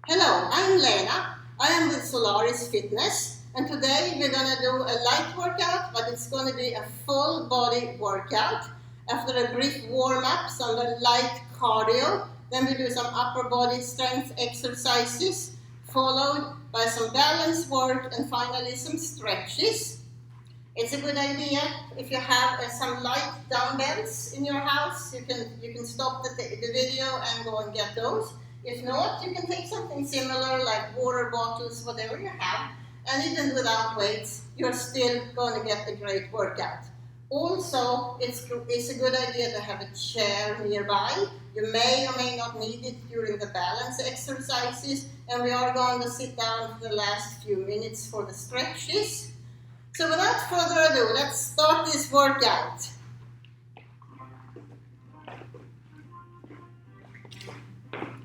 Hello, I'm Lena. I am with Solaris Fitness, and today we're going to do a light workout, but it's going to be a full body workout. After a brief warm-up, some light cardio, then we do some upper body strength exercises, followed by some balance work, and finally some stretches. It's a good idea if you have some light dumbbells in your house. You can stop the video and go and get those. If not, you can take something similar like water bottles, whatever you have, and even without weights, you're still going to get a great workout. Also, it's a good idea to have a chair nearby. You may or may not need it during the balance exercises, and we are going to sit down for the last few minutes for the stretches. So without further ado, let's start this workout.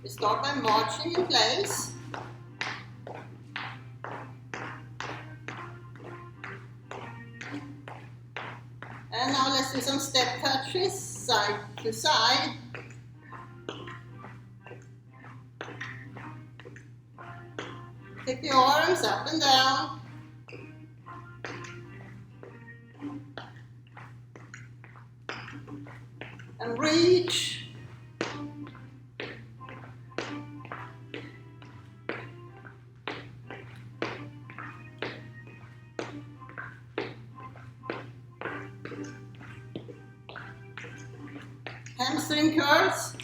We start by marching in place. And now let's do some step touches, side to side. Take the arms up and down. And reach. Hamstring curls.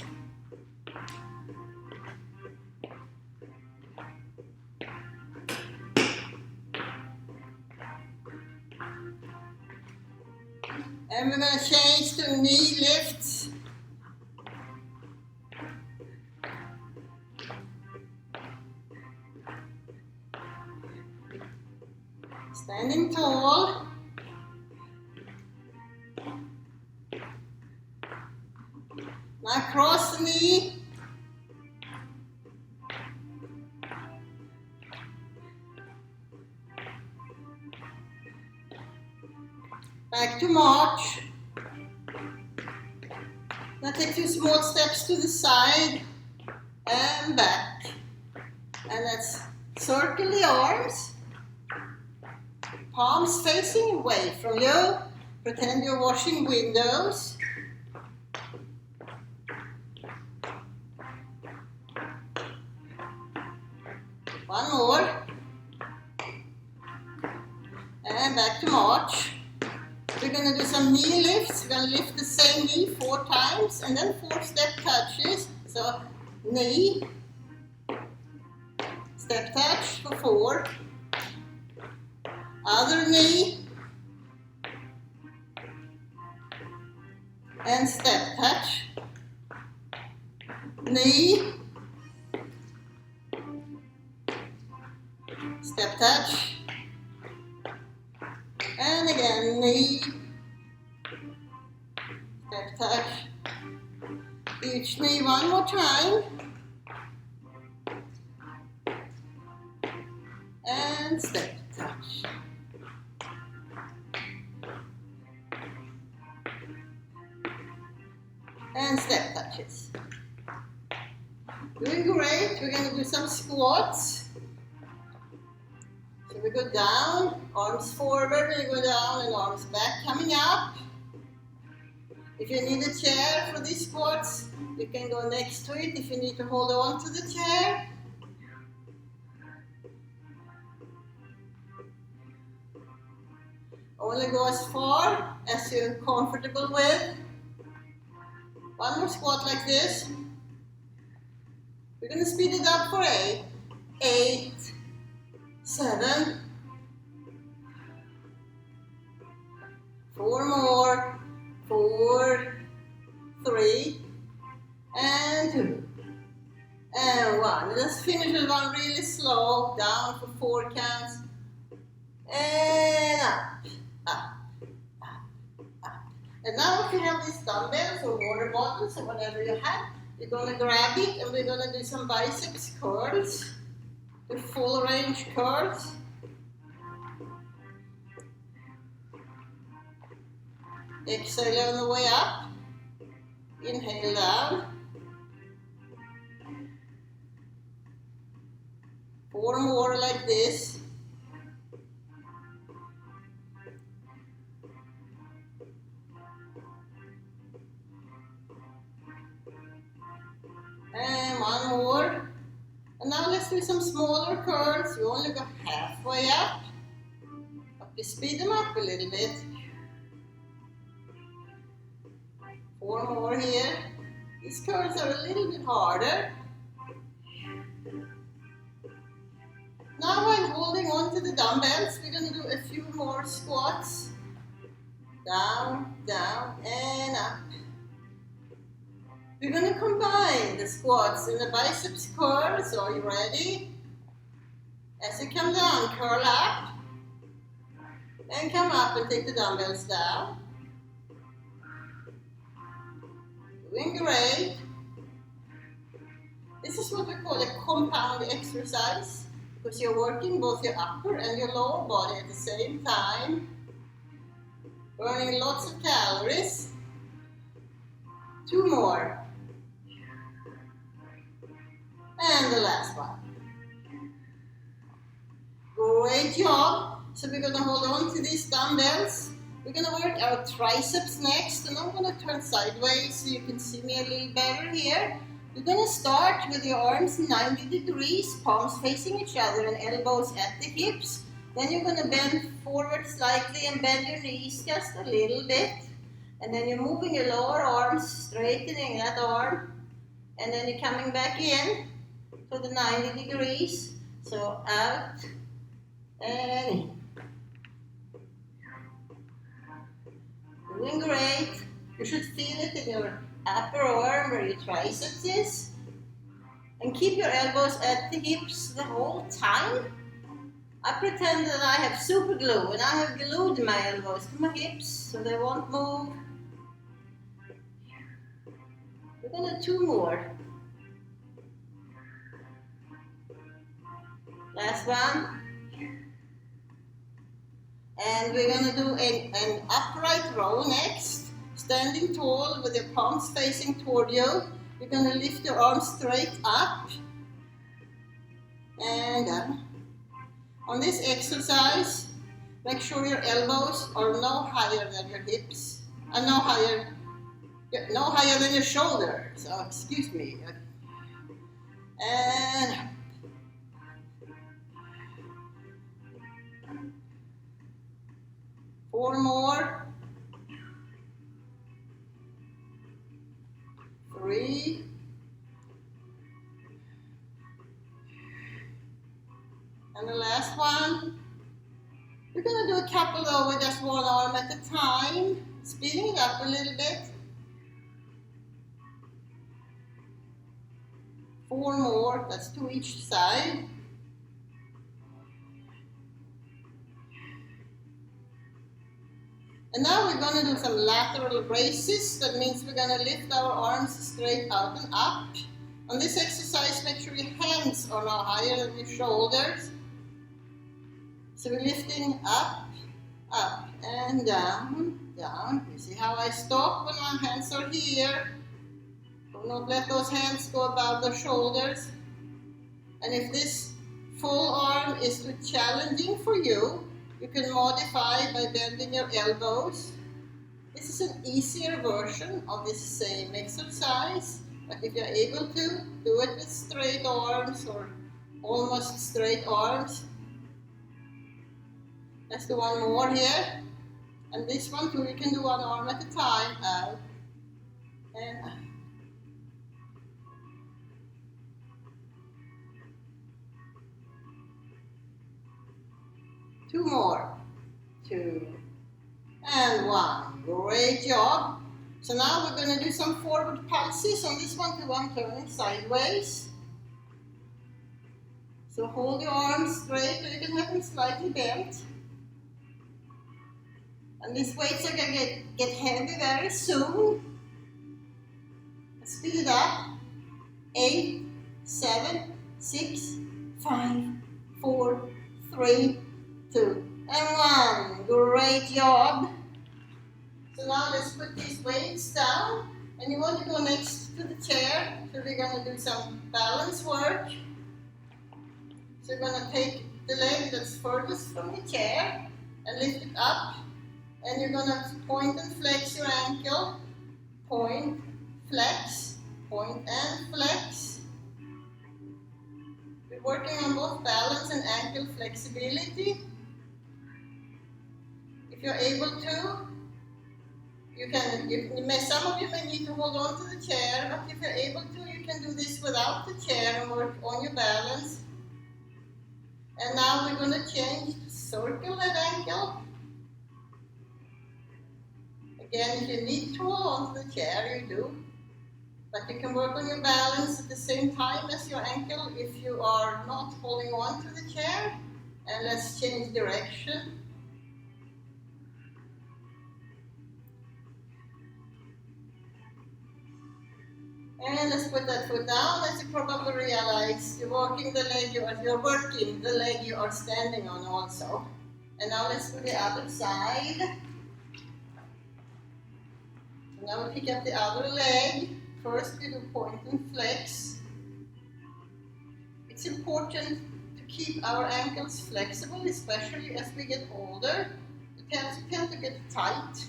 And we're going to change to knee lifts. Standing tall. Now cross the knee. Back to march. Now take 2 small steps to the side and back. And let's circle the arms. Palms facing away from you. Pretend you're washing windows. One more. And back to march. We're going to do some knee lifts. We're going to lift the same knee 4 times and then 4 step touches. So knee, step touch for 4. Other knee, and step touch. Knee, step touch. And again, knee, step touch. Each knee one more time. And step touch. And step touches. Doing great. We're going to do some squats. So we go down, arms forward, we go down and arms back, coming up. If you need a chair for these squats, you can go next to it if you need to hold on to the chair. Only go as far as you're comfortable with. One more squat like this. We're going to speed it up for 8, 8, 7, 4 more, 4, 3, and 2, and 1. Let's finish with one really slow, down for 4 counts, and up, up, up, up. And now if you have these dumbbells or water bottles or whatever you have, you're going to grab it and we're going to do some biceps curls, the full range curls. Exhale on the way up, inhale down, 4 more like this. And 1 more. And now let's do some smaller curls. You only go halfway up, but we speed them up a little bit. 4 more here. These curls are a little bit harder. Now while holding on to the dumbbells, we're going to do a few more squats. Down, down, and up. We're going to combine the squats and the biceps curls. So are you ready? As you come down, curl up. And come up and take the dumbbells down. Doing great. This is what we call a compound exercise, because you're working both your upper and your lower body at the same time, burning lots of calories. 2 more. And the last one. Great job. So we're going to hold on to these dumbbells. We're going to work our triceps next, and I'm going to turn sideways so you can see me a little better here. You're going to start with your arms 90 degrees, palms facing each other and elbows at the hips. Then you're going to bend forward slightly and bend your knees just a little bit. And then you're moving your lower arms, straightening that arm. And then you're coming back in to the 90 degrees. So out and in. Doing great. You should feel it in your upper arm where your triceps is. And keep your elbows at the hips the whole time. I pretend that I have super glue, and I have glued my elbows to my hips so they won't move. We're going to do 2 more. Last one. And we're going to do an upright row next. Standing tall with your palms facing toward you. You're going to lift your arms straight up and down. On this exercise, make sure your elbows are no higher than your hips, and no higher than your shoulder. So excuse me. And 4 more. 3. And the last one. We're going to do a couple though with just 1 arm at a time, speeding it up a little bit. 4 more, that's 2 each side. And now we're going to do some lateral raises. That means we're going to lift our arms straight out and up. On this exercise, make sure your hands are now higher than your shoulders. So we're lifting up, up, and down, down. You see how I stop when my hands are here? Do not let those hands go above the shoulders. And if this full arm is too challenging for you, you can modify by bending your elbows. This is an easier version of this same exercise, but if you're able to, do it with straight arms or almost straight arms. Let's do 1 more here. And this one too, you can do 1 arm at a time. Out and out. 2 more. 2 and 1. Great job. So now we're going to do some forward pulses on this one too. I'm turning sideways. So hold your arms straight, or you can have them slightly bent. And these weights are going to get heavy very soon. Let's speed it up. 8, 7, 6, 5, 4, 3, 2, and 1. Great job. So now let's put these weights down. And you want to go next to the chair. So we're going to do some balance work. So you're going to take the leg that's furthest from the chair and lift it up, and you're going to point and flex your ankle, point, flex, point and flex. We're working on both balance and ankle flexibility. If you're able to, some of you may need to hold on to the chair, but if you're able to, you can do this without the chair and work on your balance. And now we're going to change to circle that ankle. Again, if you need to hold on to the chair, you do. But you can work on your balance at the same time as your ankle if you are not holding on to the chair. And let's change direction. And let's put that foot down. As you probably realize, you're working the leg you are standing on also. And now let's do the other side. So now we pick up the other leg. First we do point and flex. It's important to keep our ankles flexible, especially as we get older. They tend to get tight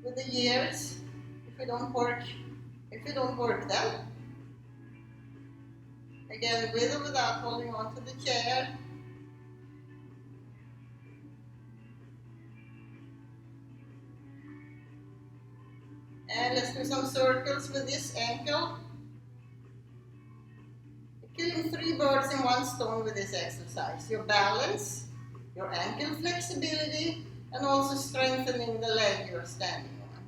with the years if we don't work them. Again, with or without holding on to the chair. And let's do some circles with this ankle. You're killing 3 birds in 1 stone with this exercise. Your balance, your ankle flexibility, and also strengthening the leg you're standing on.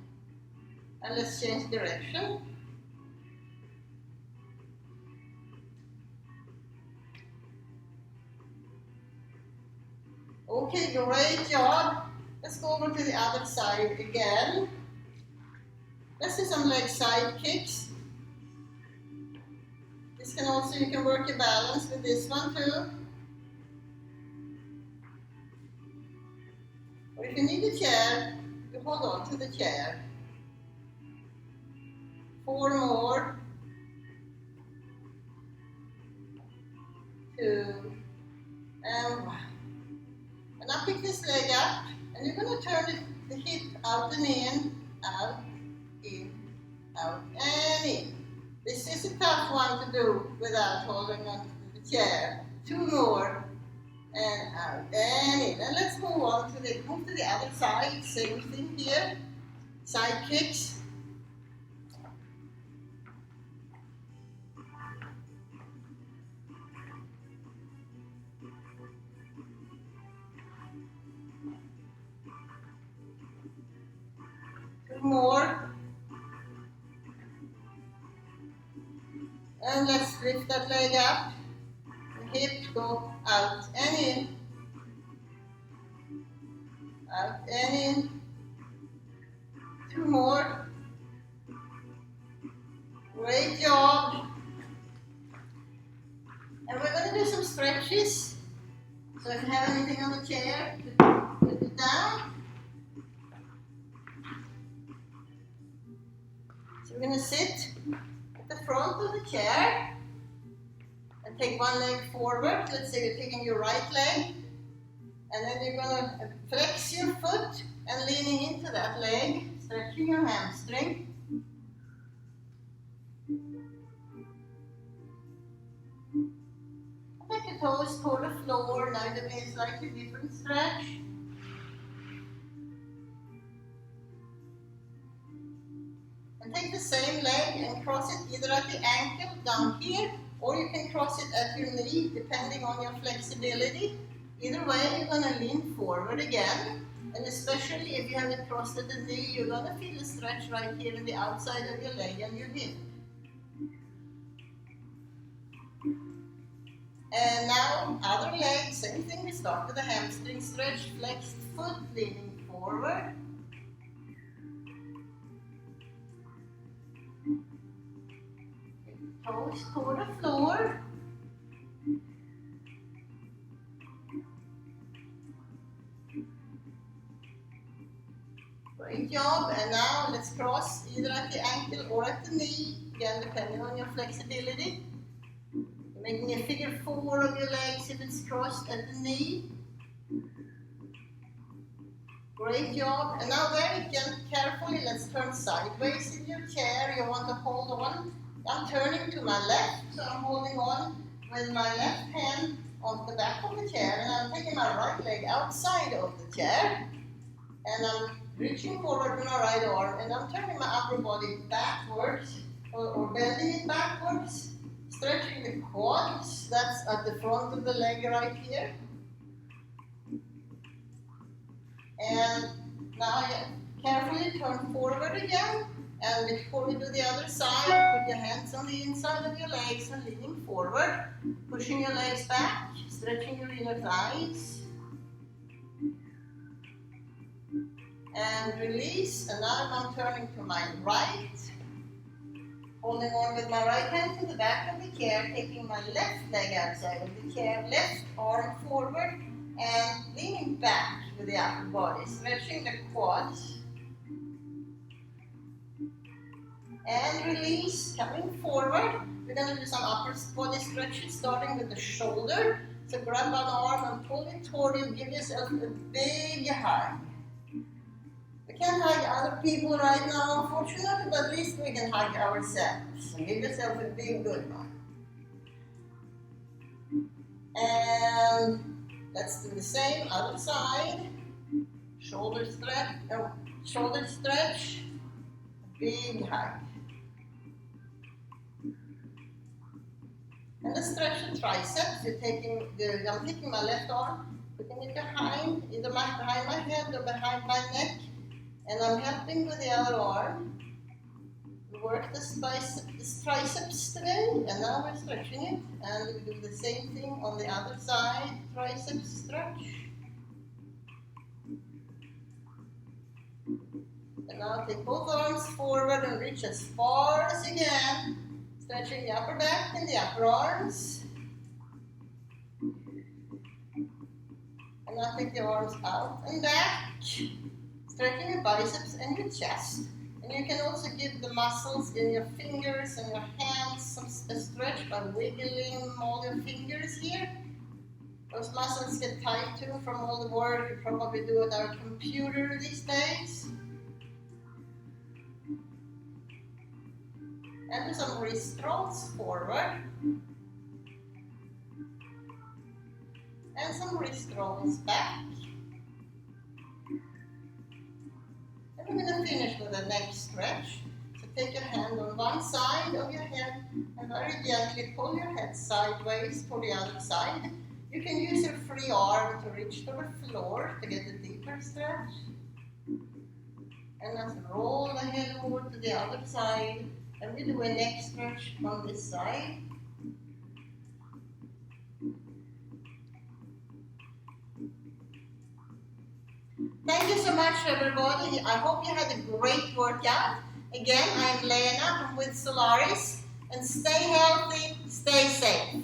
And let's change direction. Okay, great job. Let's go over to the other side again. Let's do some leg side kicks. This can also, you can work your balance with this one too. Or if you need a chair, you hold on to the chair. 4 more. 2 and 1. And now pick this leg up, and you're going to turn the hip out and in, out, and in. This is a tough one to do without holding on to the chair. 2 more, and out and in. And let's move on to the other side. Same thing here. Side kicks. More, and let's lift that leg up, the hip go out and in, out and in. 2 more, great job. And we're going to do some stretches. So if you have anything on the chair, put it down. We're going to sit at the front of the chair and take one leg forward. Let's say you're taking your right leg, and then you're going to flex your foot and leaning into that leg, stretching your hamstring. Take your toes toward the floor. Now you're doing a slightly different stretch. And take the same leg and cross it either at the ankle down here, or you can cross it at your knee depending on your flexibility. Either way, you're going to lean forward again, and especially if you have it crossed at the knee, you're going to feel a stretch right here in the outside of your leg and your hip. And now, other leg, same thing. We start with a hamstring stretch, flexed foot, leaning forward. Toes toward the floor. Great job. And now let's cross either at the ankle or at the knee, again depending on your flexibility. You Making a figure 4 of your legs if it's crossed at the knee. Great job. And now very carefully, let's turn sideways in your chair. You want to hold on. I'm turning to my left, so I'm holding on with my left hand on the back of the chair, and I'm taking my right leg outside of the chair, and I'm reaching forward with my right arm, and I'm turning my upper body backwards, or bending it backwards, stretching the quads. That's at the front of the leg right here. And now you carefully turn forward again. And before we do the other side, put your hands on the inside of your legs and leaning forward, pushing your legs back, stretching your inner thighs. And release. And now I'm turning to my right, holding on with my right hand to the back of the chair, taking my left leg outside of the chair, left arm forward, and leaning back with the upper body, stretching the quads. And release, coming forward. We're going to do some upper body stretches, starting with the shoulder. So grab one arm and pull it toward you. Give yourself a big hug. We can't hug other people right now, unfortunately, but at least we can hug ourselves. So give yourself a big good one. And let's do the same, other side. Shoulder stretch, big hug. And let's stretch the triceps. I'm taking my left arm, putting it behind, either behind my head or behind my neck, and I'm helping with the other arm. We work this triceps today, and now we're stretching it, and we do the same thing on the other side, triceps stretch. And now take both arms forward and reach as far as you can. Stretching the upper back and the upper arms. And now take the arms out and back. Stretching your biceps and your chest. And you can also give the muscles in your fingers and your hands some stretch by wiggling all your fingers here. Those muscles get tight too from all the work you probably do at our computer these days. And do some wrist rolls forward. And some wrist rolls back. And we're going to finish with the neck stretch. So take your hand on one side of your head and very gently pull your head sideways for the other side. You can use your free arm to reach to the floor to get a deeper stretch. And let's roll the head over to the other side. And we do a neck stretch on this side. Thank you so much, everybody. I hope you had a great workout. Again, I'm Lena. I'm with Solaris. And stay healthy, stay safe.